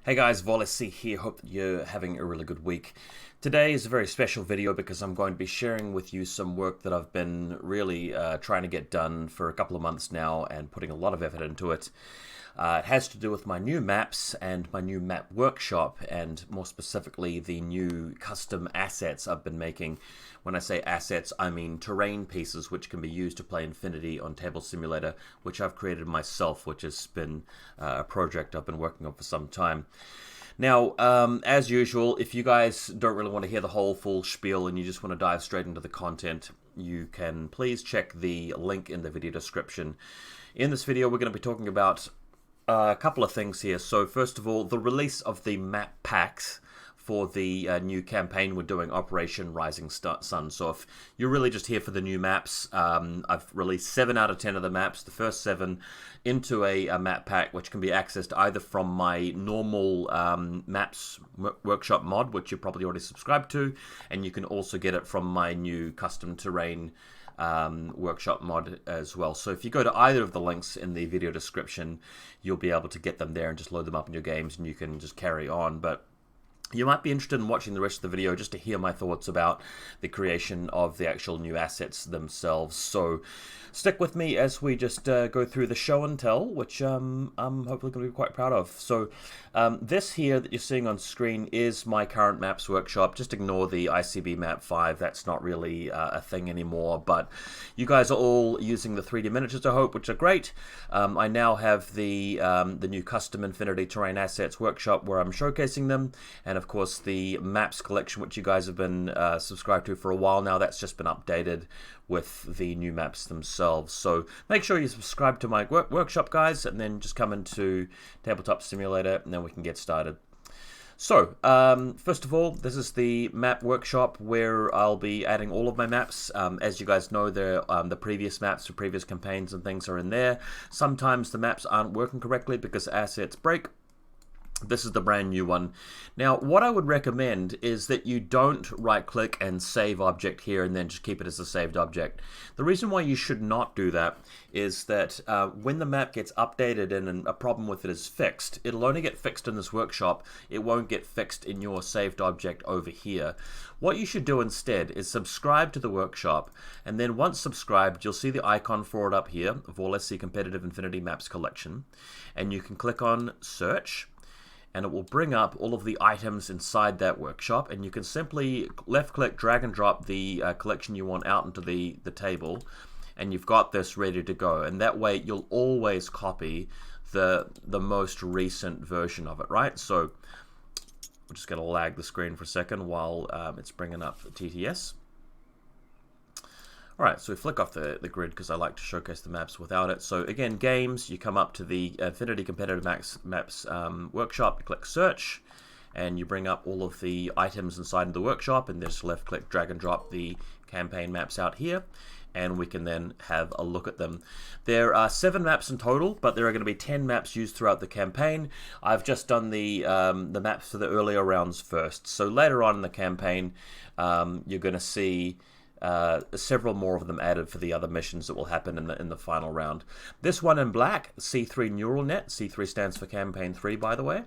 Hey guys, VaulSC here. Hope that you're having a really good week. Today is a very special video because I'm going to be sharing with you some work that I've been really trying to get done for a couple of months now and putting a lot of effort into it. It has to do with my new maps and my new map workshop, and more specifically the new custom assets I've been making. When I say assets, I mean terrain pieces which can be used to play Infinity on Table Simulator, which I've created myself, which has been a project I've been working on for some time. Now, as usual, if you guys don't really want to hear the whole full spiel and you just want to dive straight into the content, you can please check the link in the video description. In this video, we're going to be talking about a couple of things here. So first of all, the release of the map packs for the new campaign we're doing, Operation Rising Sun. So if you're really just here for the new maps, I've released 7 out of 10 of the maps, the first 7 into a map pack, which can be accessed either from my normal maps workshop mod, which you're probably already subscribed to, and you can also get it from my new custom terrain workshop mod as well. So if you go to either of the links in the video description, you'll be able to get them there and just load them up in your games and you can just carry on. But you might be interested in watching the rest of the video just to hear my thoughts about the creation of the actual new assets themselves. So stick with me as we just go through the show and tell, which I'm hopefully going to be quite proud of. So this here that you're seeing on screen is my current maps workshop. Just ignore the ICB map 5. That's not really a thing anymore, but you guys are all using the 3D miniatures, I hope, which are great. I now have the new custom Infinity Terrain Assets workshop where I'm showcasing them, and of course the maps collection, which you guys have been subscribed to for a while now, that's just been updated with the new maps themselves. So make sure you subscribe to my workshop, guys, and then just come into Tabletop Simulator and then we can get started. So, first of all, this is the map workshop where I'll be adding all of my maps. As you guys know, the previous maps for previous campaigns and things are in there. Sometimes the maps aren't working correctly because assets break. This is the brand new one. Now, what I would recommend is that you don't right-click and save object here and then just keep it as a saved object. The reason why you should not do that is that when the map gets updated and a problem with it is fixed, it'll only get fixed in this workshop. It won't get fixed in your saved object over here. What you should do instead is subscribe to the workshop, and then once subscribed, you'll see the icon for it up here, VaulSC Competitive Infinity Maps Collection, and you can click on Search, and it will bring up all of the items inside that workshop, and you can simply left click, drag and drop the collection you want out into the table, and you've got this ready to go. And that way you'll always copy the most recent version of it, right? So we're just going to lag the screen for a second while it's bringing up the TTS. Alright, so we flick off the grid because I like to showcase the maps without it. So again, games, you come up to the Infinity Competitive Maps workshop, you click search, and you bring up all of the items inside of the workshop, and just left click, drag and drop the campaign maps out here, and we can then have a look at them. There are 7 maps in total, but there are going to be 10 maps used throughout the campaign. I've just done the maps for the earlier rounds first. So later on in the campaign, you're going to see several more of them added for the other missions that will happen in the final round. This one in black, C3 Neural Net, C3 stands for Campaign 3, by the way.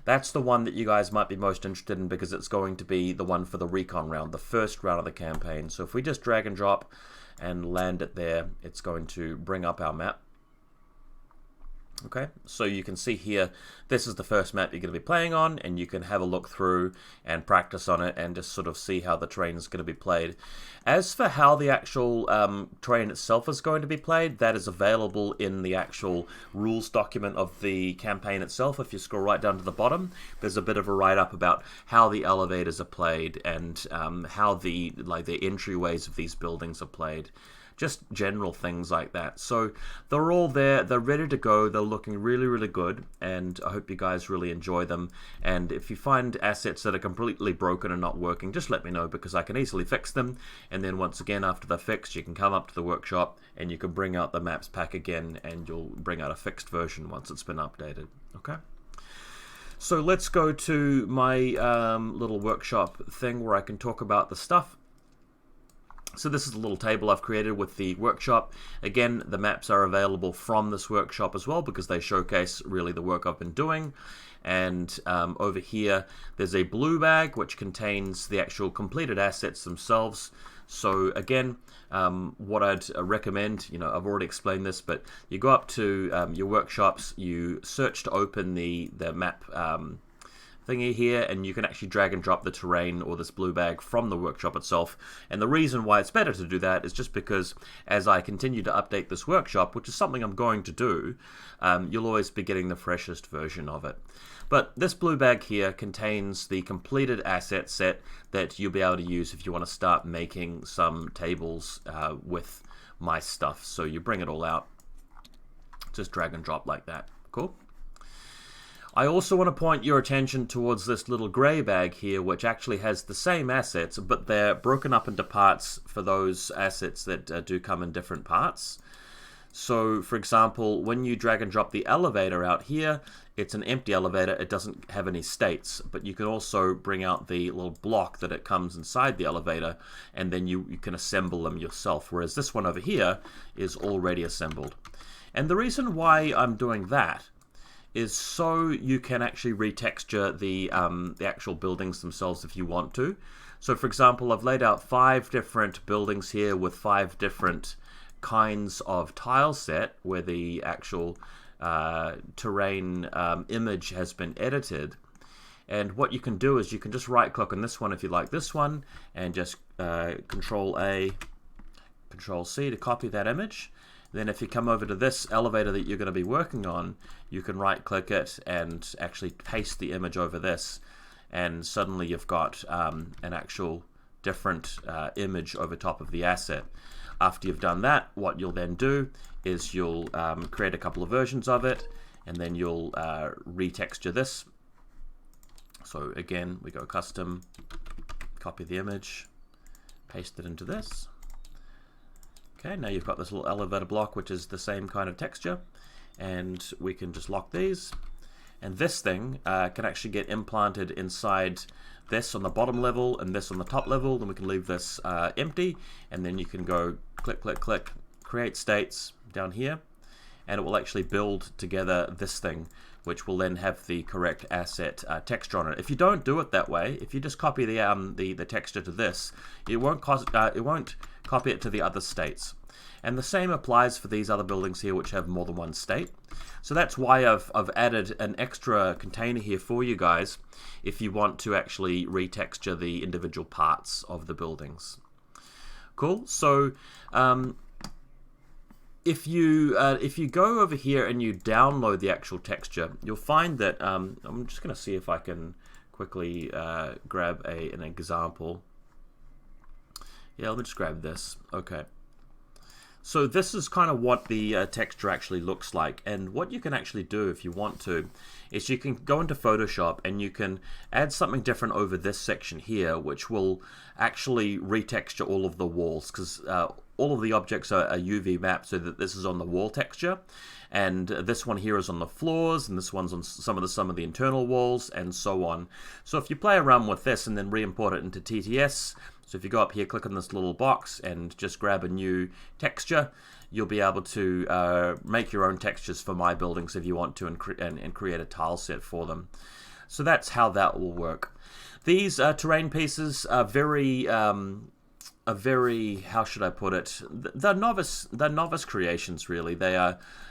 That's the one that you guys might be most interested in because it's going to be the one for the recon round, the first round of the campaign. So if we just drag and drop and land it there, it's going to bring up our map. Okay, so you can see here, this is the first map you're going to be playing on, and you can have a look through and practice on it and just sort of see how the terrain is going to be played. As for how the actual terrain itself is going to be played, that is available in the actual rules document of the campaign itself. If you scroll right down to the bottom, there's a bit of a write-up about how the elevators are played and how the entryways of these buildings are played. Just general things like that. So they're all there, they're ready to go, they're looking really, really good, and I hope you guys really enjoy them. And if you find assets that are completely broken and not working, just let me know because I can easily fix them. And then once again, after they're fixed, you can come up to the workshop and you can bring out the maps pack again, and you'll bring out a fixed version once it's been updated. Okay? So let's go to my little workshop thing where I can talk about the stuff. So this is a little table I've created with the workshop. Again, the maps are available from this workshop as well because they showcase really the work I've been doing. And over here, there's a blue bag which contains the actual completed assets themselves. So again, what I'd recommend, I've already explained this, but you go up to your workshops, you search to open the map thingy here, and you can actually drag and drop the terrain or this blue bag from the workshop itself. And the reason why it's better to do that is just because as I continue to update this workshop, which is something I'm going to do, you'll always be getting the freshest version of it. But this blue bag here contains the completed asset set that you'll be able to use if you want to start making some tables with my stuff. So you bring it all out, just drag and drop like that. Cool. I also want to point your attention towards this little grey bag here, which actually has the same assets, but they're broken up into parts for those assets that do come in different parts. So, for example, when you drag and drop the elevator out here, it's an empty elevator, it doesn't have any states, but you can also bring out the little block that it comes inside the elevator, and then you can assemble them yourself, whereas this one over here is already assembled. And the reason why I'm doing that is so you can actually retexture the actual buildings themselves if you want to. So for example, I've laid out 5 different buildings here with 5 different kinds of tile set where the actual terrain image has been edited. And what you can do is you can just right click on this one if you like this one, and just Control A, Control C to copy that image. Then if you come over to this elevator that you're going to be working on, you can right click it and actually paste the image over this, and suddenly you've got an actual different image over top of the asset. After you've done that, what you'll then do is you'll create a couple of versions of it, and then you'll retexture this. So again, we go custom, copy the image, paste it into this. Okay, now you've got this little elevator block, which is the same kind of texture, and we can just lock these. And this thing can actually get implanted inside this on the bottom level and this on the top level. Then we can leave this empty, and then you can go click, click, click, create states down here, and it will actually build together this thing, which will then have the correct asset texture on it. If you don't do it that way, if you just copy the texture to this, it won't copy it to the other states. And the same applies for these other buildings here which have more than one state. So that's why I've added an extra container here for you guys if you want to actually retexture the individual parts of the buildings. Cool. So if you go over here and you download the actual texture, you'll find that I'm just going to see if I can quickly grab an example. Yeah, let me just grab this. Okay. So this is kind of what the texture actually looks like, and what you can actually do if you want to is you can go into Photoshop and you can add something different over this section here, which will actually retexture all of the walls, because all of the objects are UV mapped so that this is on the wall texture, and this one here is on the floors, and this one's on some of the internal walls, and so on. So if you play around with this and then re-import it into TTS, so if you go up here, click on this little box and just grab a new texture, you'll be able to make your own textures for my buildings if you want to, and create a tile set for them. So that's how that will work. These terrain pieces are very, how should I put it? They're novice creations, really.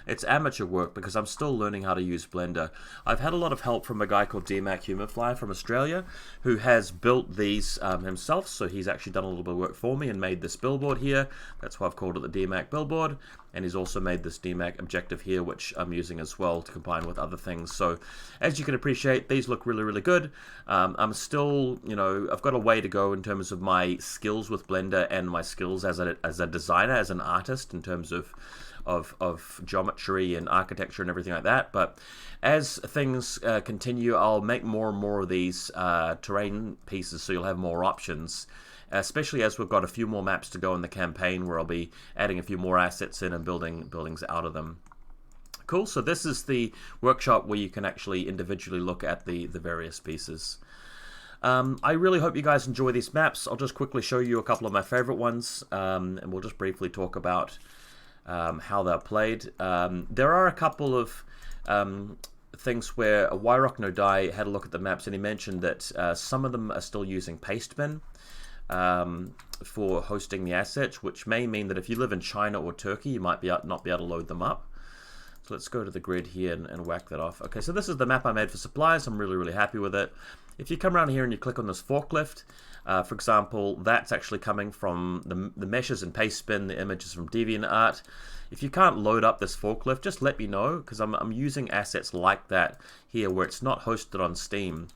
It's amateur work because I'm still learning how to use Blender. I've had a lot of help from a guy called DMAC Humorfly from Australia, who has built these himself. So he's actually done a little bit of work for me and made this billboard here. That's why I've called it the DMAC billboard. And he's also made this DMAC objective here, which I'm using as well to combine with other things. So as you can appreciate, these look really, really good. I'm still, I've got a way to go in terms of my skills with Blender and my skills as a designer, as an artist, in terms of geometry and architecture and everything like that. But as things continue, I'll make more and more of these terrain pieces, so you'll have more options, especially as we've got a few more maps to go in the campaign where I'll be adding a few more assets in and building buildings out of them. Cool, so this is the workshop where you can actually individually look at the various pieces. I really hope you guys enjoy these maps. I'll just quickly show you a couple of my favorite ones, and we'll just briefly talk about how they're played. There are a couple of things where Wyrock No Die had a look at the maps, and he mentioned that some of them are still using pastebin for hosting the assets, which may mean that if you live in China or Turkey, you might not be able to load them up. So let's go to the grid here and whack that off. Okay, so this is the map I made for supplies. I'm really happy with it. If you come around here and you click on this forklift, for example, that's actually coming from the meshes and pastebin, the images from DeviantArt. If you can't load up this forklift, just let me know, because I'm using assets like that here where it's not hosted on Steam.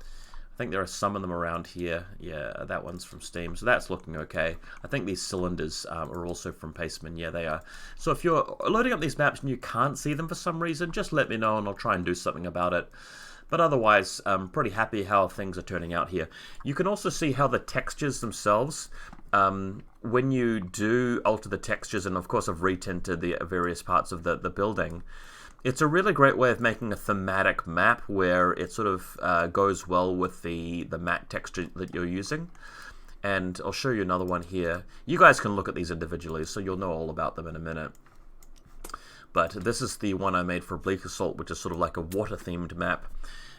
I think there are some of them around here. Yeah, that one's from Steam, so that's looking okay. I think these cylinders are also from pastebin. Yeah, they are. So if you're loading up these maps and you can't see them for some reason, just let me know and I'll try and do something about it. But otherwise, I'm pretty happy how things are turning out here. You can also see how the textures themselves, when you do alter the textures, and of course I've retinted the various parts of the building, it's a really great way of making a thematic map where it sort of goes well with the matte texture that you're using. And I'll show you another one here. You guys can look at these individually, so you'll know all about them in a minute. But this is the one I made for Bleak Assault, which is sort of like a water-themed map.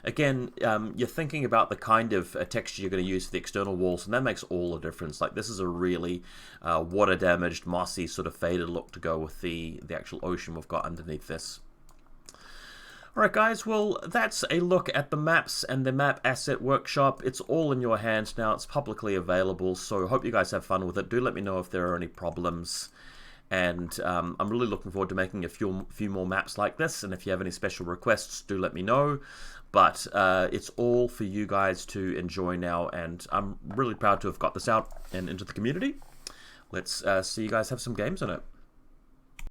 Again, you're thinking about the kind of texture you're going to use for the external walls, and that makes all the difference. Like, this is a really water-damaged, mossy, sort of faded look to go with the actual ocean we've got underneath this. Alright guys, well that's a look at the maps and the map asset workshop. It's all in your hands now, it's publicly available, so hope you guys have fun with it. Do let me know if there are any problems. And I'm really looking forward to making a few more maps like this, and if you have any special requests, do let me know. But it's all for you guys to enjoy now, and I'm really proud to have got this out and into the community. Let's see you guys have some games on it.